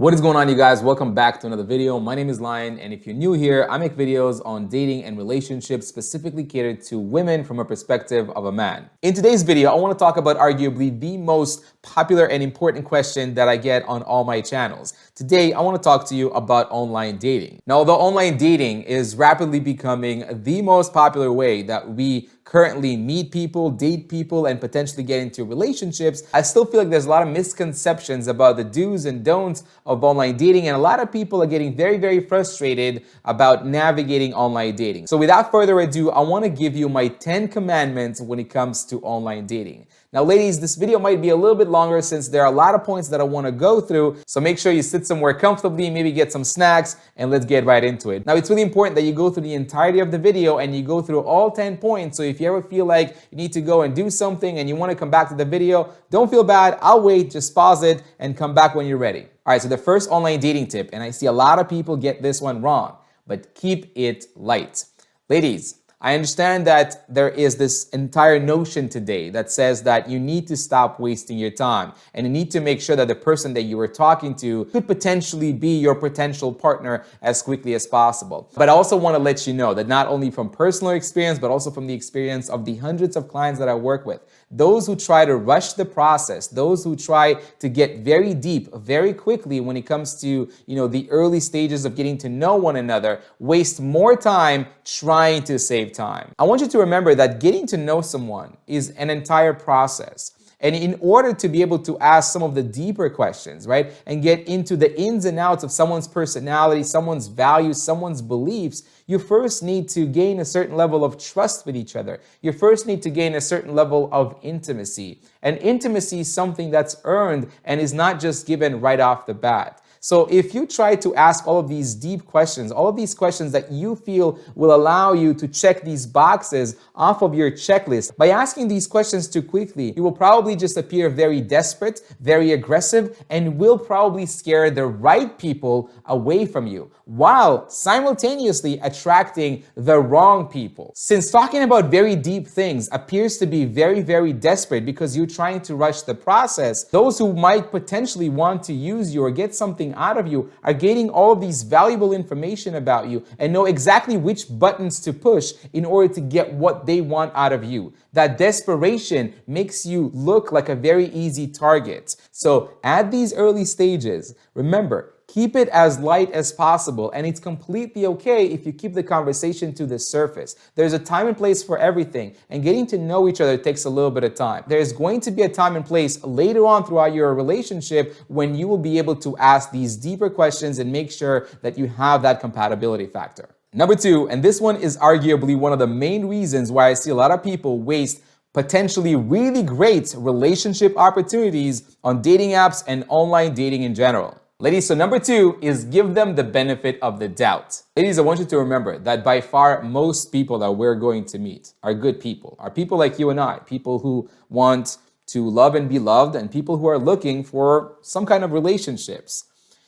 What is going on, you guys? Welcome back to another video. My name is Lion, and if you're new here, I make videos on dating and relationships specifically catered to women from a perspective of a man. In today's video, I want to talk about arguably the most popular and important question that I get on all my channels. Today, I want to talk to you about online dating. Now, although online dating is rapidly becoming the most popular way that we currently meet people, date people, and potentially get into relationships, I still feel like there's a lot of misconceptions about the do's and don'ts of online dating, and a lot of people are getting very frustrated about navigating online dating. So without further ado, I want to give you my 10 commandments when it comes to online dating. Now, ladies, this video might be a little bit longer since there are a lot of points that I want to go through, so make sure you sit somewhere comfortably, maybe get some snacks, and let's get right into it. Now, it's really important that you go through the entirety of the video and you go through all 10 points, so if you ever feel like you need to go and do something and you want to come back to the video, don't feel bad, I'll wait, just pause it and come back when you're ready. All right, so the first online dating tip, and I see a lot of people get this one wrong, but keep it light. Ladies, I understand that there is this entire notion today that says that you need to stop wasting your time and you need to make sure that the person that you are talking to could potentially be your potential partner as quickly as possible. But I also want to let you know that not only from personal experience, but also from the experience of the hundreds of clients that I work with, those who try to rush the process, those who try to get very deep very quickly when it comes to, the early stages of getting to know one another, waste more time trying to save time. I want you to remember that getting to know someone is an entire process. And in order to be able to ask some of the deeper questions, right, and get into the ins and outs of someone's personality, someone's values, someone's beliefs, you first need to gain a certain level of trust with each other. You first need to gain a certain level of intimacy. And intimacy is something that's earned and is not just given right off the bat. So if you try to ask all of these deep questions, all of these questions that you feel will allow you to check these boxes off of your checklist, by asking these questions too quickly, you will probably just appear very desperate, very aggressive, and will probably scare the right people away from you, while simultaneously attracting the wrong people. Since talking about very deep things appears to be very desperate because you're trying to rush the process, those who might potentially want to use you or get something out of you are getting all of these valuable information about you and know exactly which buttons to push in order to get what they want out of you. That desperation makes you look like a very easy target. So at these early stages, remember, keep it as light as possible, and it's completely okay if you keep the conversation to the surface. There's a time and place for everything, and getting to know each other takes a little bit of time. There's going to be a time and place later on throughout your relationship when you will be able to ask these deeper questions and make sure that you have that compatibility factor. Number two, and this one is arguably one of the main reasons why I see a lot of people waste potentially really great relationship opportunities on dating apps and online dating in general. Ladies, so number two is give them the benefit of the doubt. Ladies, I want you to remember that by far most people that we're going to meet are good people, are people like you and I, people who want to love and be loved, and people who are looking for some kind of relationships.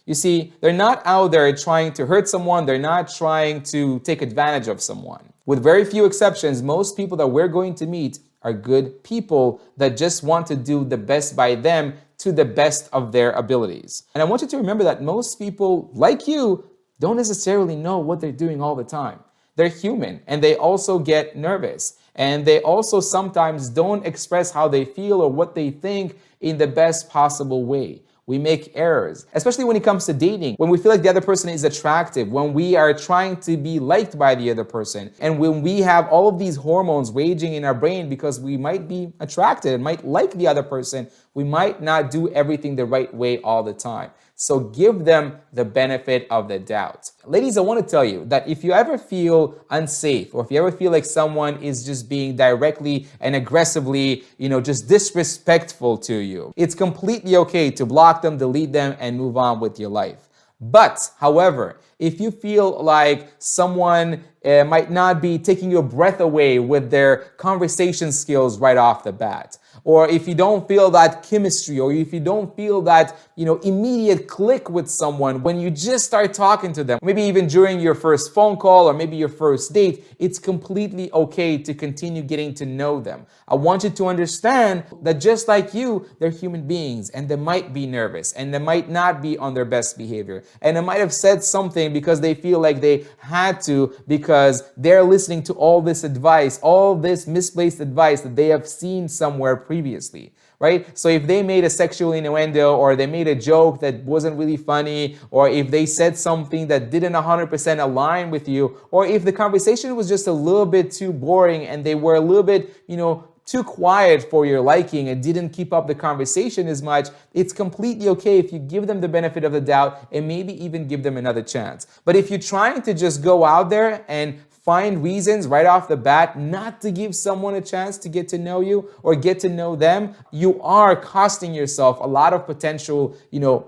You see, they're not out there trying to hurt someone, they're not trying to take advantage of someone. With very few exceptions, most people that we're going to meet are good people that just want to do the best by them to the best of their abilities. And I want you to remember that most people like you don't necessarily know what they're doing all the time. They're human, and they also get nervous, and they also sometimes don't express how they feel or what they think in the best possible way. We make errors, especially when it comes to dating, when we feel like the other person is attractive, when we are trying to be liked by the other person, and when we have all of these hormones raging in our brain because we might be attracted and might like the other person, we might not do everything the right way all the time. So give them the benefit of the doubt. Ladies, I want to tell you that if you ever feel unsafe, or if you ever feel like someone is just being directly and aggressively, just disrespectful to you, it's completely okay to block them, delete them, and move on with your life. But, however, if you feel like someone might not be taking your breath away with their conversation skills right off the bat, or if you don't feel that chemistry, or if you don't feel that, immediate click with someone when you just start talking to them, maybe even during your first phone call or maybe your first date, it's completely okay to continue getting to know them. I want you to understand that just like you, they're human beings and they might be nervous and they might not be on their best behavior. And they might have said something because they feel like they had to, because they're listening to all this advice, all this misplaced advice that they have seen somewhere previously. Right? So if they made a sexual innuendo, or they made a joke that wasn't really funny, or if they said something that didn't 100% align with you, or if the conversation was just a little bit too boring and they were a little bit, too quiet for your liking and didn't keep up the conversation as much, it's completely okay if you give them the benefit of the doubt and maybe even give them another chance. But if you're trying to just go out there and find reasons right off the bat not to give someone a chance to get to know you or get to know them, you are costing yourself a lot of potential,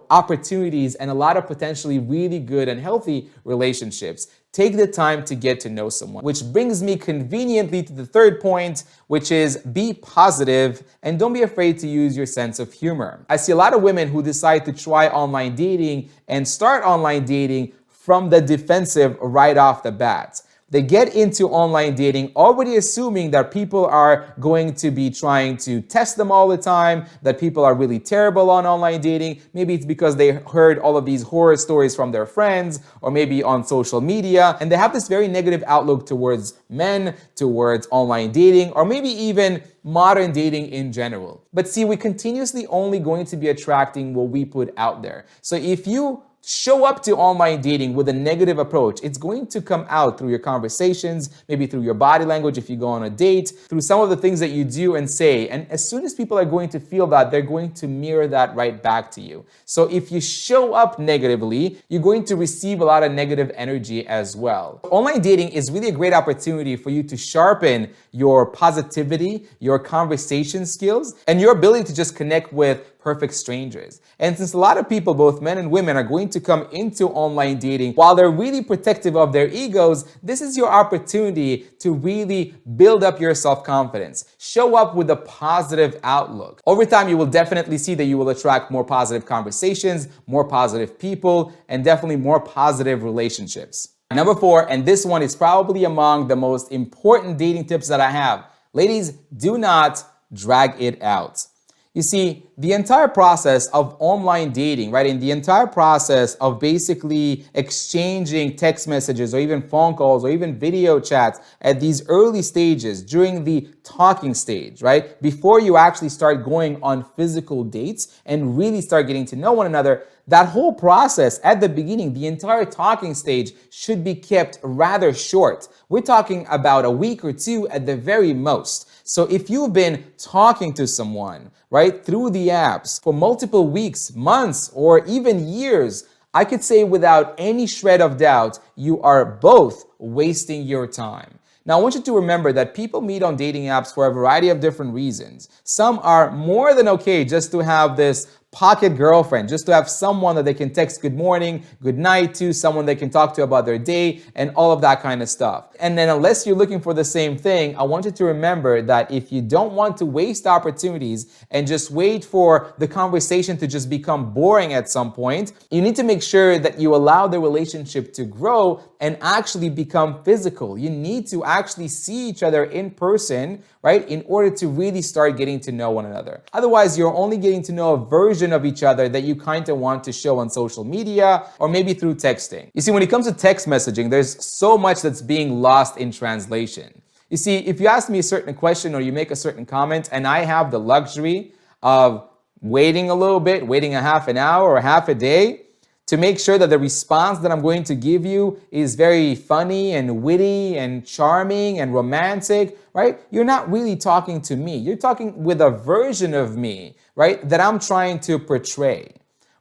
opportunities and a lot of potentially really good and healthy relationships. Take the time to get to know someone. Which brings me conveniently to the third point, which is be positive and don't be afraid to use your sense of humor. I see a lot of women who decide to try online dating and start online dating from the defensive right off the bat. They get into online dating already assuming that people are going to be trying to test them all the time, that people are really terrible on online dating. Maybe it's because they heard all of these horror stories from their friends or maybe on social media, and they have this very negative outlook towards men, towards online dating, or maybe even modern dating in general. But see, we're continuously only going to be attracting what we put out there. So if you show up to online dating with a negative approach, it's going to come out through your conversations, maybe through your body language if you go on a date, through some of the things that you do and say. And as soon as people are going to feel that, they're going to mirror that right back to you. So if you show up negatively, you're going to receive a lot of negative energy as well. Online dating is really a great opportunity for you to sharpen your positivity, your conversation skills, and your ability to just connect with perfect strangers. And since a lot of people, both men and women, are going to come into online dating while they're really protective of their egos, this is your opportunity to really build up your self-confidence. Show up with a positive outlook. Over time, you will definitely see that you will attract more positive conversations, more positive people, and definitely more positive relationships. Number 4, and this one is probably among the most important dating tips that I have. Ladies, do not drag it out. You see, the entire process of online dating, right, and the entire process of basically exchanging text messages or even phone calls or even video chats at these early stages during the talking stage, right, before you actually start going on physical dates and really start getting to know one another, that whole process at the beginning, the entire talking stage, should be kept rather short. We're talking about a week or two at the very most. So if you've been talking to someone, right, through the apps for multiple weeks, months, or even years, I could say without any shred of doubt, you are both wasting your time. Now, I want you to remember that people meet on dating apps for a variety of different reasons. Some are more than okay just to have this pocket girlfriend, just to have someone that they can text good morning, good night to, someone they can talk to about their day, and all of that kind of stuff. And then unless you're looking for the same thing, I want you to remember that if you don't want to waste opportunities and just wait for the conversation to just become boring at some point, you need to make sure that you allow the relationship to grow and actually become physical. You need to actually see each other in person, right, in order to really start getting to know one another. Otherwise, you're only getting to know a version of each other that you kind of want to show on social media or maybe through texting. You see, when it comes to text messaging, there's so much that's being lost in translation. You see, if you ask me a certain question or you make a certain comment and I have the luxury of waiting a little bit, waiting a half an hour or half a day to make sure that the response that I'm going to give you is very funny and witty and charming and romantic, right? You're not really talking to me. You're talking with a version of me, right, that I'm trying to portray,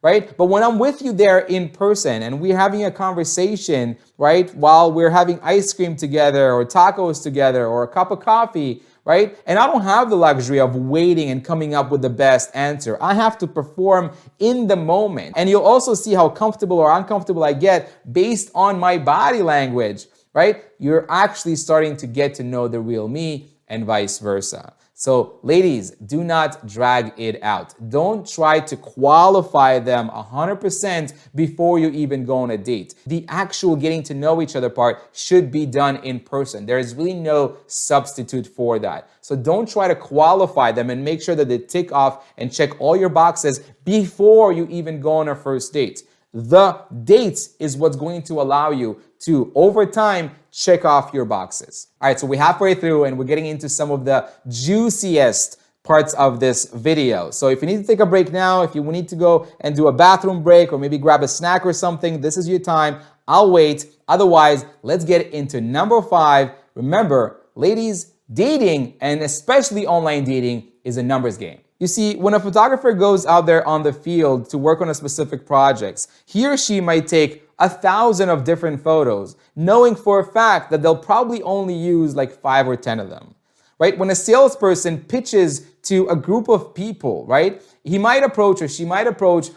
right? But when I'm with you there in person and we're having a conversation, right, while we're having ice cream together or tacos together or a cup of coffee, right? And I don't have the luxury of waiting and coming up with the best answer. I have to perform in the moment. And you'll also see how comfortable or uncomfortable I get based on my body language, right? You're actually starting to get to know the real me and vice versa. So ladies, do not drag it out. Don't try to qualify them 100% before you even go on a date. The actual getting to know each other part should be done in person. There is really no substitute for that. So don't try to qualify them, and make sure that they tick off and check all your boxes before you even go on a first date. The dates is what's going to allow you to, over time, check off your boxes. All right, so we're halfway through and we're getting into some of the juiciest parts of this video. So if you need to take a break now, if you need to go and do a bathroom break or maybe grab a snack or something, this is your time. I'll wait. Otherwise, let's get into number 5. Remember, ladies, dating, and especially online dating, is a numbers game. You see, when a photographer goes out there on the field to work on a specific project, he or she might take 1,000 of different photos, knowing for a fact that they'll probably only use like 5 or 10 of them, right? When a salesperson pitches to a group of people, right, he might approach or she might approach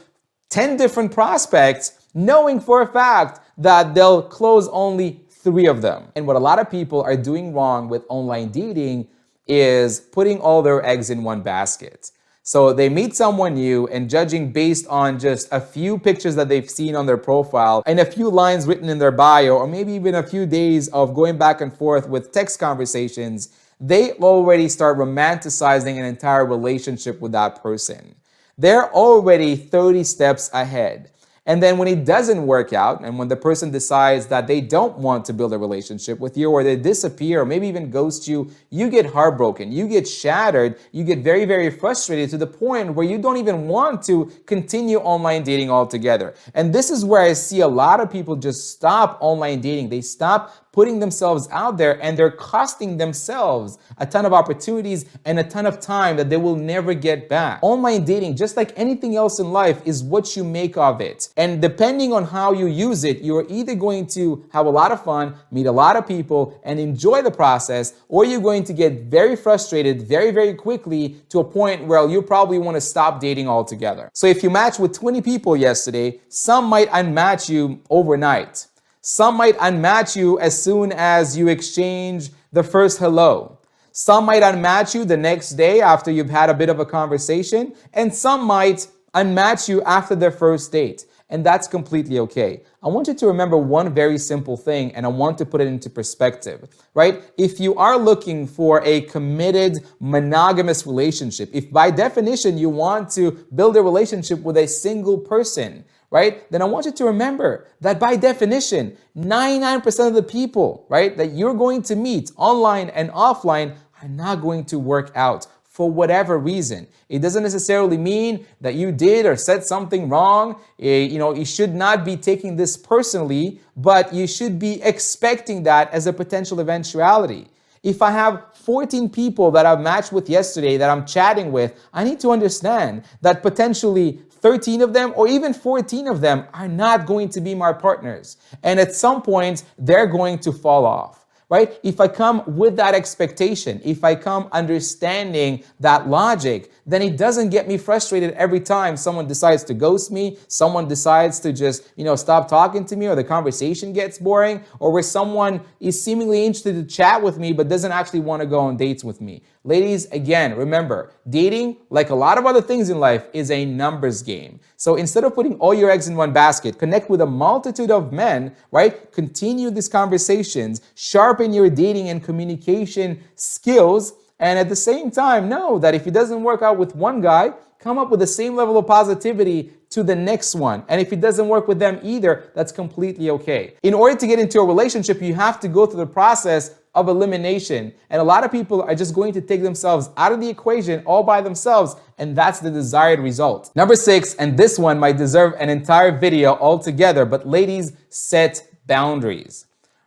10 different prospects, knowing for a fact that they'll close only 3 of them. And what a lot of people are doing wrong with online dating is putting all their eggs in one basket. So they meet someone new and judging based on just a few pictures that they've seen on their profile and a few lines written in their bio, or maybe even a few days of going back and forth with text conversations, they already start romanticizing an entire relationship with that person. They're already 30 steps ahead. And then when it doesn't work out, and when the person decides that they don't want to build a relationship with you, or they disappear, or maybe even ghost you, you get heartbroken, you get shattered, you get very, very frustrated to the point where you don't even want to continue online dating altogether. And this is where I see a lot of people just stop online dating. They stop putting themselves out there, and they're costing themselves a ton of opportunities and a ton of time that they will never get back. Online dating, just like anything else in life, is what you make of it. And depending on how you use it, you're either going to have a lot of fun, meet a lot of people, and enjoy the process, or you're going to get very frustrated very, very quickly to a point where you probably want to stop dating altogether. So if you match with 20 people yesterday, some might unmatch you overnight. Some might unmatch you as soon as you exchange the first hello. Some might unmatch you the next day after you've had a bit of a conversation, and some might unmatch you after their first date. And that's completely okay. I want you to remember one very simple thing, and I want to put it into perspective, right? If you are looking for a committed, monogamous relationship, if by definition you want to build a relationship with a single person, right, then I want you to remember that by definition, 99% of the people, right, that you're going to meet online and offline are not going to work out for whatever reason. It doesn't necessarily mean that you did or said something wrong. You should not be taking this personally, but you should be expecting that as a potential eventuality. If I have 14 people that I've matched with yesterday that I'm chatting with, I need to understand that potentially 13 of them or even 14 of them are not going to be my partners. And at some point, they're going to fall off, right? If I come with that expectation, if I come understanding that logic, then it doesn't get me frustrated every time someone decides to ghost me, someone decides to just, stop talking to me, or the conversation gets boring, or where someone is seemingly interested to chat with me but doesn't actually want to go on dates with me. Ladies, again, remember, dating, like a lot of other things in life, is a numbers game. So instead of putting all your eggs in one basket, connect with a multitude of men, right? Continue these conversations, sharpen your dating and communication skills, and at the same time, know that if it doesn't work out with one guy, come up with the same level of positivity to the next one. And if it doesn't work with them either, that's completely okay. In order to get into a relationship, you have to go through the process of elimination. And a lot of people are just going to take themselves out of the equation all by themselves, and that's the desired result. Number 6, and this one might deserve an entire video altogether, but ladies, set boundaries.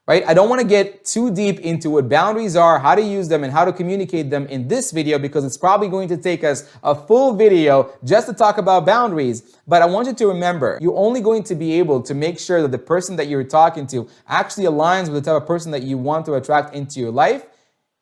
Right? I don't want to get too deep into what boundaries are, how to use them, and how to communicate them in this video, because it's probably going to take us a full video just to talk about boundaries. But I want you to remember, you're only going to be able to make sure that the person that you're talking to actually aligns with the type of person that you want to attract into your life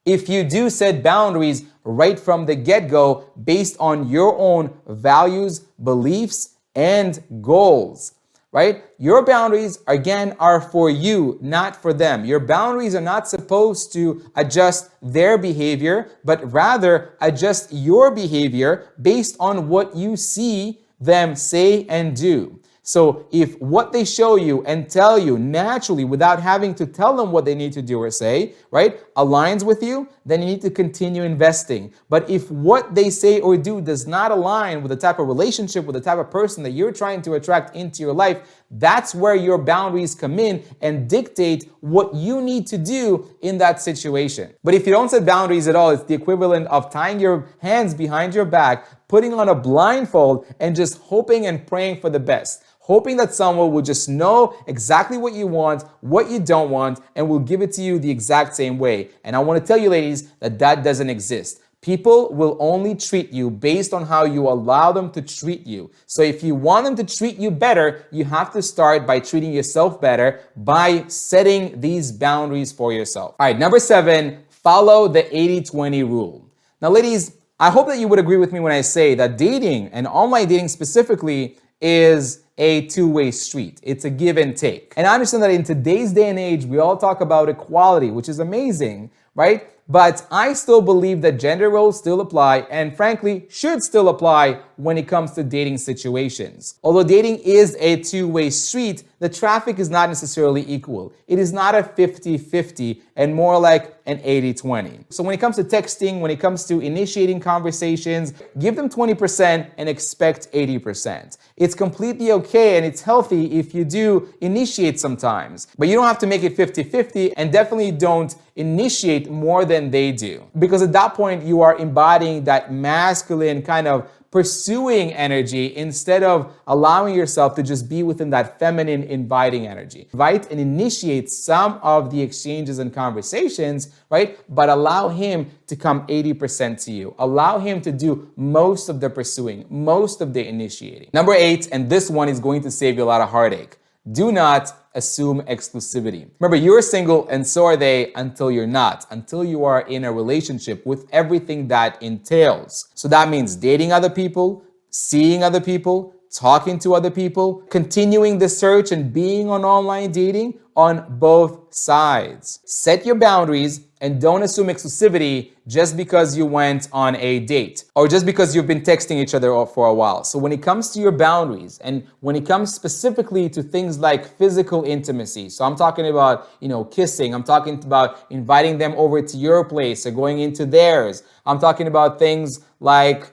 if you do set boundaries right from the get-go based on your own values, beliefs, and goals. right? Your boundaries, again, are for you, not for them. Your boundaries are not supposed to adjust their behavior, but rather adjust your behavior based on what you see them say and do. So if what they show you and tell you naturally without having to tell them what they need to do or say, right, aligns with you, then you need to continue investing. But if what they say or do does not align with the type of relationship, with the type of person that you're trying to attract into your life, that's where your boundaries come in and dictate what you need to do in that situation. But if you don't set boundaries at all, it's the equivalent of tying your hands behind your back, putting on a blindfold, and just hoping and praying for the best. Hoping that someone will just know exactly what you want, what you don't want, and will give it to you the exact same way. And I want to tell you, ladies, that that doesn't exist. People will only treat you based on how you allow them to treat you. So if you want them to treat you better, you have to start by treating yourself better by setting these boundaries for yourself. All right, number 7, follow the 80-20 rule. Now, ladies, I hope that you would agree with me when I say that dating, and online dating specifically, is a two-way street. It's a give and take. And I understand that in today's day and age, we all talk about equality, which is amazing, right? But I still believe that gender roles still apply and frankly should still apply when it comes to dating situations. Although dating is a two-way street, the traffic is not necessarily equal. It is not a 50-50 and more like an 80-20. So when it comes to texting, when it comes to initiating conversations, give them 20% and expect 80%. It's completely okay and it's healthy if you do initiate sometimes, but you don't have to make it 50-50 and definitely don't initiate more than they do. Because at that point, you are embodying that masculine kind of pursuing energy instead of allowing yourself to just be within that feminine inviting energy. Invite and initiate some of the exchanges and conversations, right? But allow him to come 80% to you. Allow him to do most of the pursuing, most of the initiating. Number 8, and this one is going to save you a lot of heartache. Do not assume exclusivity. Remember, you're single and so are they until you're not, until you are in a relationship with everything that entails. So that means dating other people, seeing other people, talking to other people, continuing the search and being on online dating on both sides. Set your boundaries and don't assume exclusivity just because you went on a date or just because you've been texting each other for a while. So when it comes to your boundaries and when it comes specifically to things like physical intimacy, so I'm talking about, kissing, I'm talking about inviting them over to your place or going into theirs. I'm talking about things like,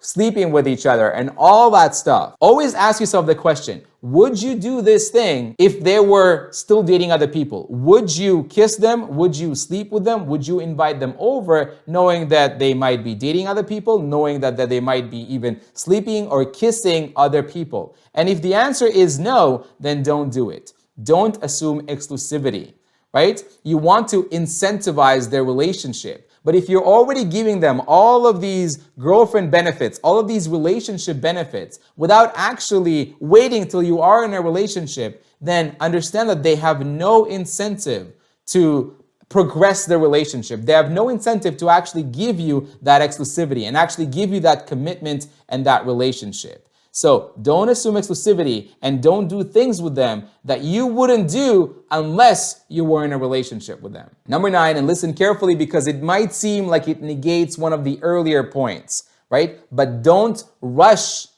sleeping with each other and all that stuff. Always ask yourself the question, would you do this thing if they were still dating other people? Would you kiss them? Would you sleep with them? Would you invite them over knowing that they might be dating other people, knowing that they might be even sleeping or kissing other people? And if the answer is no, then don't do it. Don't assume exclusivity, right? You want to incentivize their relationship. But if you're already giving them all of these girlfriend benefits, all of these relationship benefits, without actually waiting till you are in a relationship, then understand that they have no incentive to progress their relationship. They have no incentive to actually give you that exclusivity and actually give you that commitment and that relationship. So don't assume exclusivity and don't do things with them that you wouldn't do unless you were in a relationship with them. Number 9, and listen carefully because it might seem like it negates one of the earlier points, right? But don't rush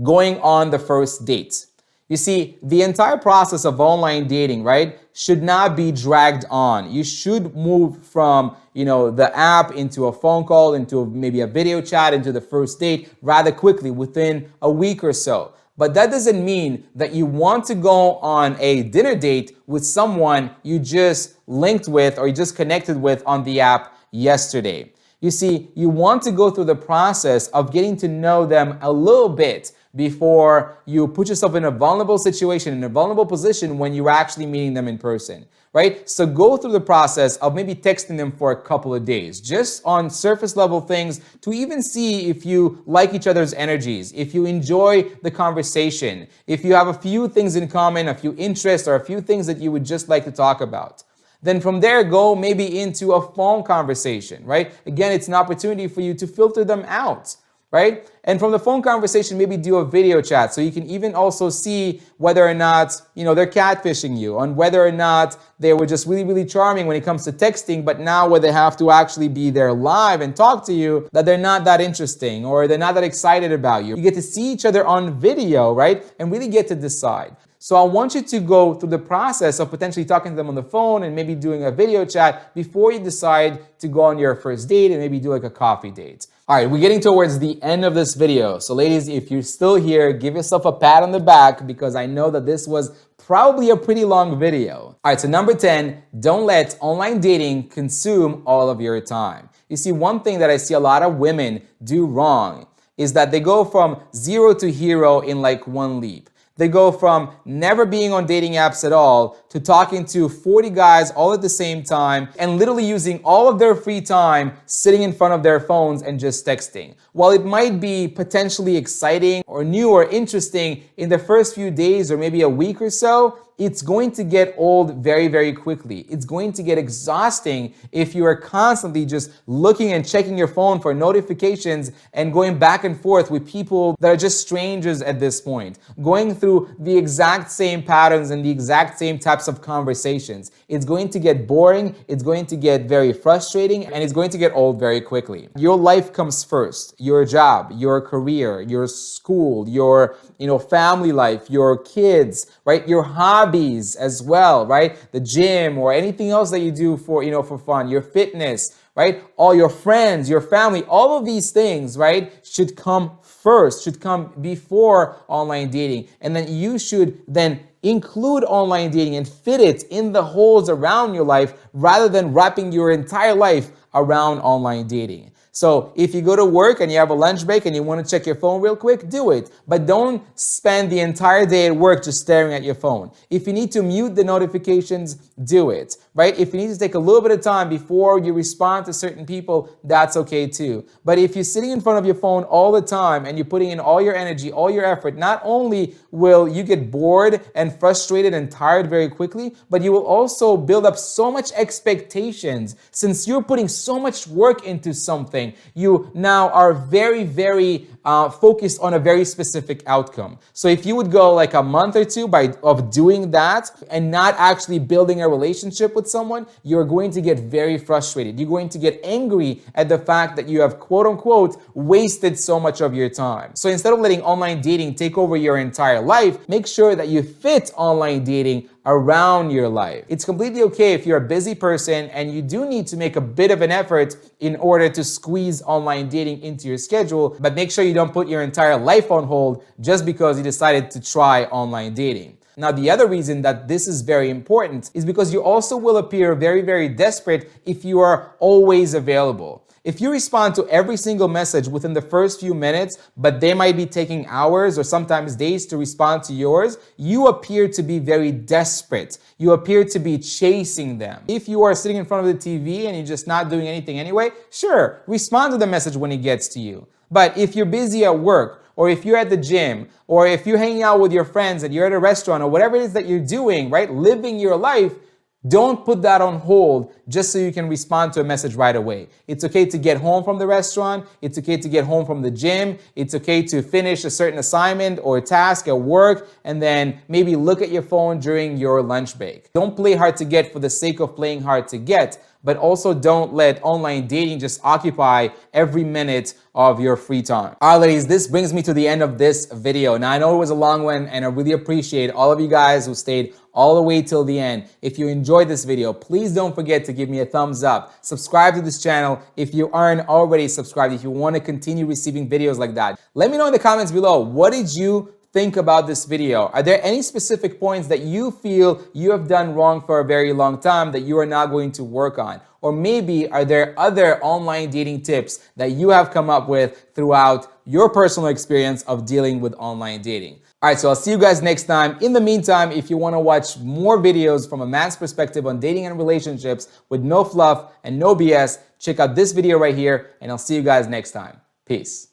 going on the first date. You see, the entire process of online dating, right, should not be dragged on. You should move from, the app into a phone call, into maybe a video chat, into the first date rather quickly within a week or so. But that doesn't mean that you want to go on a dinner date with someone you just linked with or you just connected with on the app yesterday. You see, you want to go through the process of getting to know them a little bit before you put yourself in a vulnerable situation, in a vulnerable position when you're actually meeting them in person, right? So go through the process of maybe texting them for a couple of days, just on surface level things to even see if you like each other's energies, if you enjoy the conversation, if you have a few things in common, a few interests, or a few things that you would just like to talk about. Then from there, go maybe into a phone conversation, right? Again, it's an opportunity for you to filter them out, right? And from the phone conversation, maybe do a video chat so you can even also see whether or not, they're catfishing you, on whether or not they were just really, really charming when it comes to texting, but now where they have to actually be there live and talk to you, that they're not that interesting or they're not that excited about you. You get to see each other on video, right? And really get to decide. So I want you to go through the process of potentially talking to them on the phone and maybe doing a video chat before you decide to go on your first date and maybe do like a coffee date. All right, we're getting towards the end of this video. So ladies, if you're still here, give yourself a pat on the back because I know that this was probably a pretty long video. All right, so number 10, don't let online dating consume all of your time. You see, one thing that I see a lot of women do wrong is that they go from 0 to hero in like one leap. They go from never being on dating apps at all to talking to 40 guys all at the same time and literally using all of their free time sitting in front of their phones and just texting. While it might be potentially exciting or new or interesting in the first few days or maybe a week or so, it's going to get old very, very quickly. It's going to get exhausting if you are constantly just looking and checking your phone for notifications and going back and forth with people that are just strangers at this point, going through the exact same patterns and the exact same types of conversations. It's going to get boring, it's going to get very frustrating, and it's going to get old very quickly. Your life comes first. Your job, your career, your school, your family life, your kids, right? Your hobbies as well, right? The gym or anything else that you do for fun, your fitness, right? All your friends, your family, all of these things, right, should come first, should come before online dating. And then you should then include online dating and fit it in the holes around your life rather than wrapping your entire life around online dating. So if you go to work and you have a lunch break and you want to check your phone real quick, do it. But don't spend the entire day at work just staring at your phone. If you need to mute the notifications, do it, right? If you need to take a little bit of time before you respond to certain people, that's okay too. But if you're sitting in front of your phone all the time and you're putting in all your energy, all your effort, not only will you get bored and frustrated and tired very quickly, but you will also build up so much expectations. Since you're putting so much work into something, you now are very, very focused on a very specific outcome. So if you would go like a month or two of doing that and not actually building a relationship with someone, you're going to get very frustrated. You're going to get angry at the fact that you have, quote unquote, wasted so much of your time. So instead of letting online dating take over your entire life, make sure that you fit online dating around your life. It's completely okay if you're a busy person and you do need to make a bit of an effort in order to squeeze online dating into your schedule, but make sure you don't put your entire life on hold just because you decided to try online dating. Now, the other reason that this is very important is because you also will appear very, very desperate if you are always available. If you respond to every single message within the first few minutes, but they might be taking hours or sometimes days to respond to yours, you appear to be very desperate. You appear to be chasing them. If you are sitting in front of the TV and you're just not doing anything anyway, sure, respond to the message when it gets to you. But if you're busy at work, or if you're at the gym, or if you're hanging out with your friends and you're at a restaurant, or whatever it is that you're doing, right, living your life, don't put that on hold just so you can respond to a message right away. It's okay to get home from the restaurant. It's okay to get home from the gym. It's okay to finish a certain assignment or task at work and then maybe look at your phone during your lunch break. Don't play hard to get for the sake of playing hard to get, but also don't let online dating just occupy every minute of your free time. All right, ladies, this brings me to the end of this video. Now, I know it was a long one and I really appreciate all of you guys who stayed all the way till the end. If you enjoyed this video, please don't forget to give me a thumbs up. Subscribe to this channel if you aren't already subscribed, if you want to continue receiving videos like that. Let me know in the comments below, what did you think about this video? Are there any specific points that you feel you have done wrong for a very long time that you are now going to work on? Or maybe are there other online dating tips that you have come up with throughout your personal experience of dealing with online dating? All right, so I'll see you guys next time. In the meantime, if you want to watch more videos from a man's perspective on dating and relationships with no fluff and no BS, check out this video right here, and I'll see you guys next time. Peace.